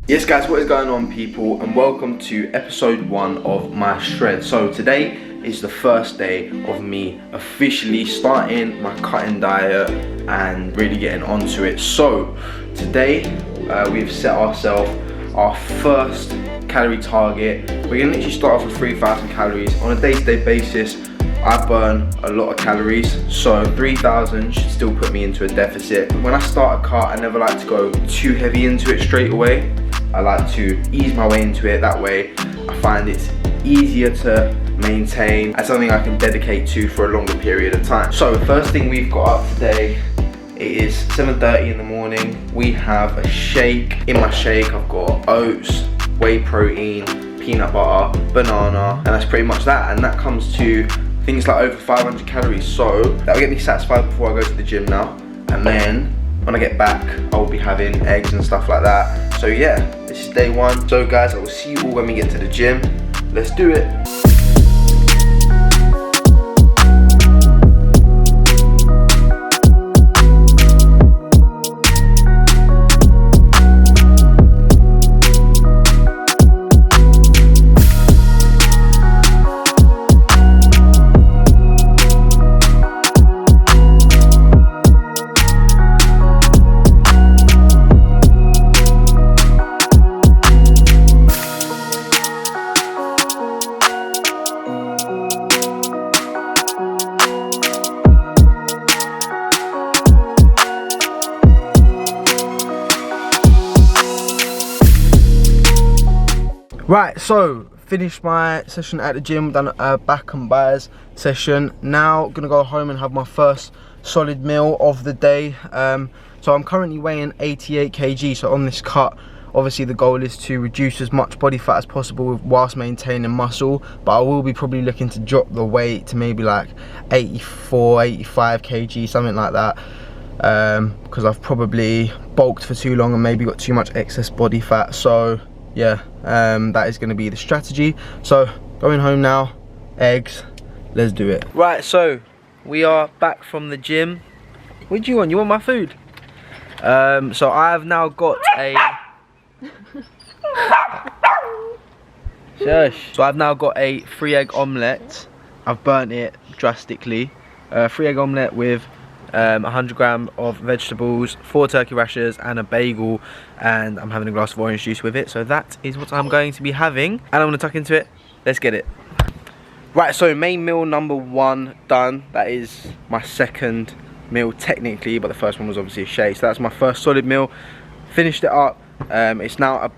Yes guys, what is going on people, and welcome to episode 1 of my shred. So today is the first day of me officially starting my cutting diet and really getting onto it. So today we've set ourselves our first calorie target. We're gonna literally start off with 3,000 calories. On a day-to-day basis, I burn a lot of calories, so 3,000 should still put me into a deficit. When I start a cut, I never like to go too heavy into it straight away. I like to ease my way into it. That way I find it's easier to maintain and something I can dedicate to for a longer period of time. So the first thing we've got up today, it is 7:30 in the morning. We have a shake. In my shake I've got oats, whey protein, peanut butter, banana, and that's pretty much that. And that comes to things like over 500 calories. So that will get me satisfied before I go to the gym now. And then when I get back, I will be having eggs and stuff like that. So yeah, this is day 1. So guys, I will see you all when we get to the gym. Let's do it. Right, so finished my session at the gym, done a back and biceps session. Now gonna go home and have my first solid meal of the day. So I'm currently weighing 88 kg, so on this cut, obviously the goal is to reduce as much body fat as possible whilst maintaining muscle, but I will be probably looking to drop the weight to maybe like 84, 85 kg, something like that. Because I've probably bulked for too long and maybe got too much excess body fat. So yeah, that is going to be the strategy. So going home now, eggs, let's do it. Right, so we are back from the gym. What do you want? You want my food? So I have now got a shush. So I've now got a 3-egg omelette. I've burnt it drastically. 3-egg omelette with 100 grams of vegetables, 4 turkey rashers and a bagel, and I'm having a glass of orange juice with it. So that is what I'm going to be having, and I'm going to tuck into it. Let's get it. Right, so main meal number 1 done. That is my second meal technically, but the first one was obviously a shake. So that's my first solid meal. Finished it up. It's now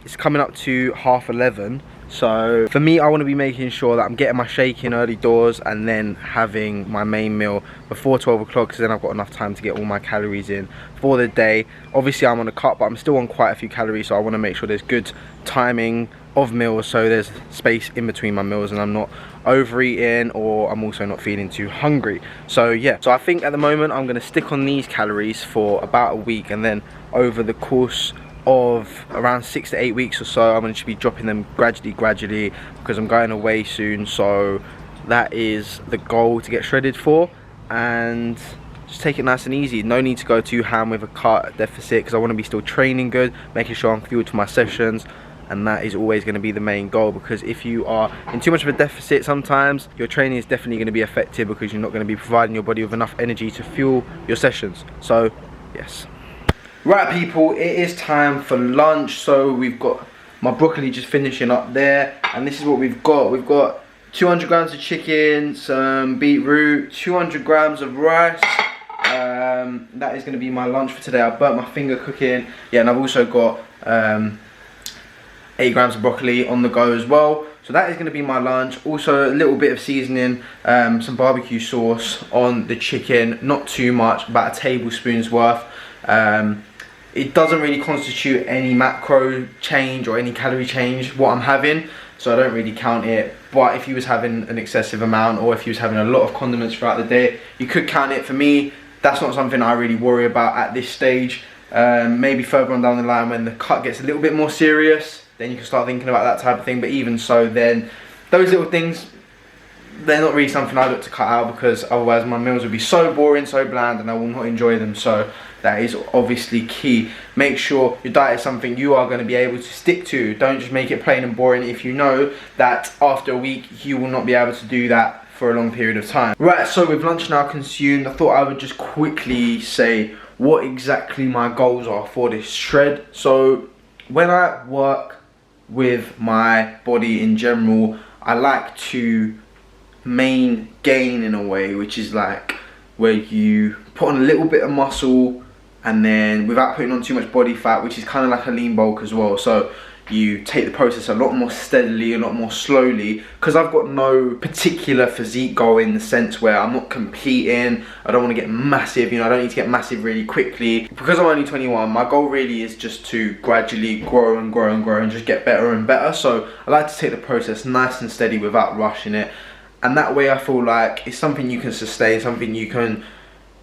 it's coming up to 11:30. So for me, I want to be making sure that I'm getting my shake in early doors and then having my main meal before 12 o'clock, because then I've got enough time to get all my calories in for the day. Obviously I'm on a cut, but I'm still on quite a few calories, so I want to make sure there's good timing of meals, so there's space in between my meals and I'm not overeating, or I'm also not feeling too hungry. So yeah, so I think at the moment I'm going to stick on these calories for about a week, and then over the course of around 6 to 8 weeks or so, I'm going to be dropping them gradually, because I'm going away soon. So that is the goal to get shredded for, and just take it nice and easy. No need to go too ham with a cut deficit, because I want to be still training good, making sure I'm fueled for my sessions, and that is always going to be the main goal. Because if you are in too much of a deficit, sometimes your training is definitely going to be affected, because you're not going to be providing your body with enough energy to fuel your sessions. So yes. Right people, it is time for lunch. So we've got my broccoli just finishing up there, and this is what we've got. We've got 200 grams of chicken, some beetroot, 200 grams of rice. That is going to be my lunch for today. I burnt my finger cooking. Yeah, and I've also got 8 grams of broccoli on the go as well. So that is going to be my lunch. Also a little bit of seasoning, some barbecue sauce on the chicken, not too much, about a tablespoon's worth. It doesn't really constitute any macro change or any calorie change what I'm having, so I don't really count it. But if you was having an excessive amount, or if you was having a lot of condiments throughout the day, you could count it. For me, that's not something I really worry about at this stage. Maybe further on down the line, when the cut gets a little bit more serious, then you can start thinking about that type of thing. But even so, then those little things, they're not really something I look to cut out, because otherwise my meals would be so boring, so bland, and I will not enjoy them. So that is obviously key. Make sure your diet is something you are going to be able to stick to. Don't just make it plain and boring if you know that after a week you will not be able to do that for a long period of time. Right, so with lunch now consumed, I thought I would just quickly say what exactly my goals are for this shred. So when I work with my body in general, I like to gain in a way, which is like where you put on a little bit of muscle and then without putting on too much body fat, which is kind of like a lean bulk as well. So you take the process a lot more steadily, a lot more slowly, because I've got no particular physique goal in the sense where I'm not competing. I don't want to get massive, you know, I don't need to get massive really quickly. Because I'm only 21, my goal really is just to gradually grow and grow and grow and just get better and better. So I like to take the process nice and steady without rushing it. And that way I feel like it's something you can sustain, something you can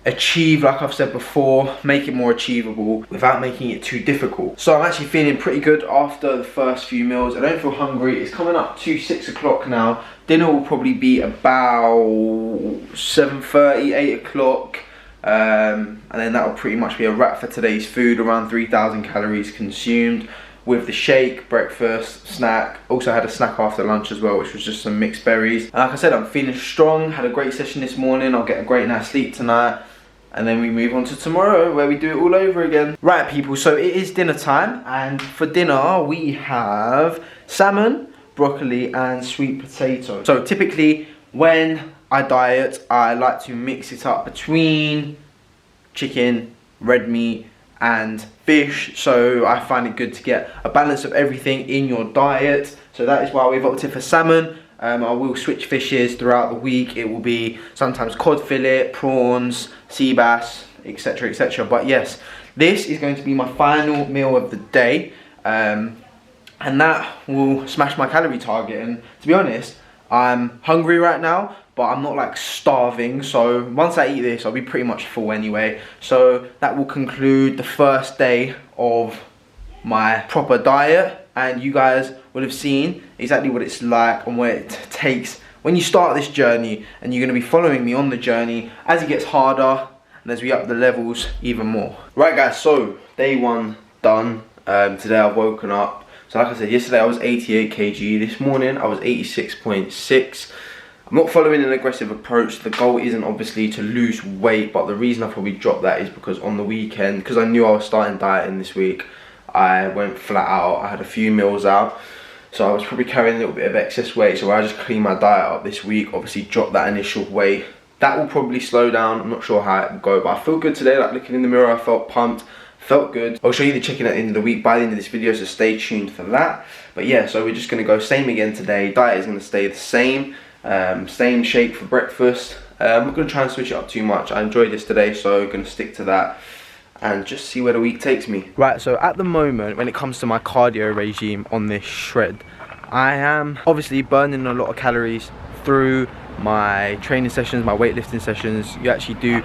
achieve, like I've said before, make it more achievable without making it too difficult. So I'm actually feeling pretty good after the first few meals. I don't feel hungry. It's coming up to 6 o'clock now. Dinner will probably be about 7:30, 8 o'clock. And then that will pretty much be a wrap for today's food, around 3,000 calories consumed with the shake, breakfast, snack. Also had a snack after lunch as well, which was just some mixed berries. And like I said, I'm feeling strong, had a great session this morning. I'll get a great night's sleep tonight. And then we move on to tomorrow where we do it all over again. Right people, so it is dinner time, and for dinner we have salmon, broccoli and sweet potato. So typically when I diet, I like to mix it up between chicken, red meat and fish. So I find it good to get a balance of everything in your diet. So that is why we've opted for salmon. I will switch fishes throughout the week. It will be sometimes cod fillet, prawns, sea bass, etc, etc. But yes, this is going to be my final meal of the day, and that will smash my calorie target. And to be honest, I'm hungry right now, but I'm not like starving. So once I eat this, I'll be pretty much full anyway. So that will conclude the first day of my proper diet, and you guys would have seen exactly what it's like and what it takes when you start this journey, and you're going to be following me on the journey as it gets harder and as we up the levels even more. Right guys, so day one done. Today I've woken up. So like I said, yesterday I was 88 kg. This morning I was 86.6. I'm not following an aggressive approach. The goal isn't obviously to lose weight, but the reason I probably dropped that is because on the weekend, because I knew I was starting dieting this week, I went flat out. I had a few meals out, so I was probably carrying a little bit of excess weight. So I just cleaned my diet up this week, obviously dropped that initial weight. That will probably slow down. I'm not sure how it will go, but I feel good today. Like looking in the mirror, I felt pumped, felt good. I'll show you the chicken at the end of the week by the end of this video, so stay tuned for that. But yeah, so we're just gonna go same again today. Diet is gonna stay the same. Same shake for breakfast. I'm not gonna try and switch it up too much. I enjoyed this today, so gonna stick to that and just see where the week takes me. Right, so at the moment, when it comes to my cardio regime on this shred, I am obviously burning a lot of calories through my training sessions, my weightlifting sessions. You actually do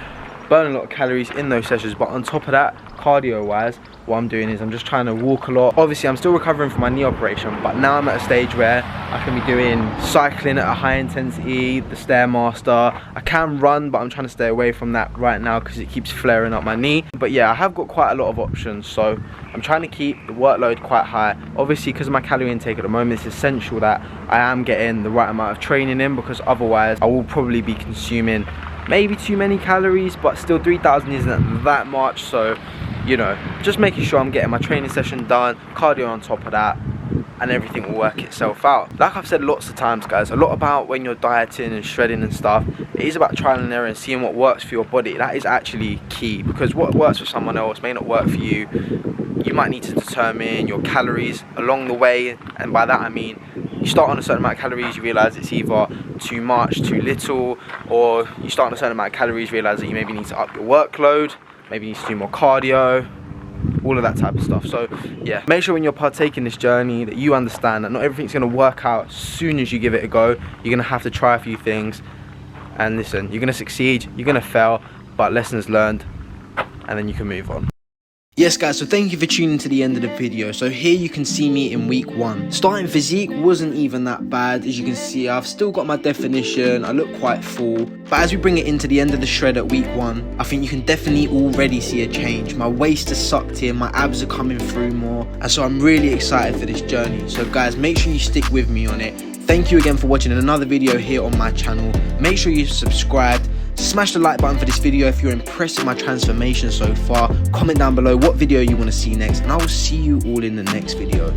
burn a lot of calories in those sessions, but on top of that, cardio wise, what I'm doing is I'm just trying to walk a lot. Obviously I'm still recovering from my knee operation, but now I'm at a stage where I can be doing cycling at a high intensity, the Stairmaster. I can run, but I'm trying to stay away from that right now because it keeps flaring up my knee. But yeah, I have got quite a lot of options, so I'm trying to keep the workload quite high. Obviously because of my calorie intake at the moment, it's essential that I am getting the right amount of training in, because otherwise I will probably be consuming maybe too many calories, but still 3,000 isn't that much. So you know, just making sure I'm getting my training session done, cardio on top of that, and everything will work itself out. Like I've said lots of times guys, a lot about when you're dieting and shredding and stuff, it is about trial and error and seeing what works for your body. That is actually key, because what works for someone else may not work for you. You might need to determine your calories along the way, and by that I mean you start on a certain amount of calories, you realise it's either too much, too little, or you start on a certain amount of calories, realise that you maybe need to up your workload, maybe you need to do more cardio, all of that type of stuff. So yeah, make sure when you're partaking this journey that you understand that not everything's going to work out as soon as you give it a go. You're going to have to try a few things, and listen, you're going to succeed, you're going to fail, but lessons learned, and then you can move on. Yes guys, so thank you for tuning to the end of the video. So here you can see me in week 1. Starting physique wasn't even that bad. As you can see, I've still got my definition, I look quite full. But as we bring it into the end of the shred at week 1, I think you can definitely already see a change. My waist is sucked in, my abs are coming through more. And so I'm really excited for this journey. So guys, make sure you stick with me on it. Thank you again for watching another video here on my channel. Make sure you've subscribed. Smash the like button for this video if you're impressed with my transformation so far. Comment down below what video you want to see next, and I will see you all in the next video.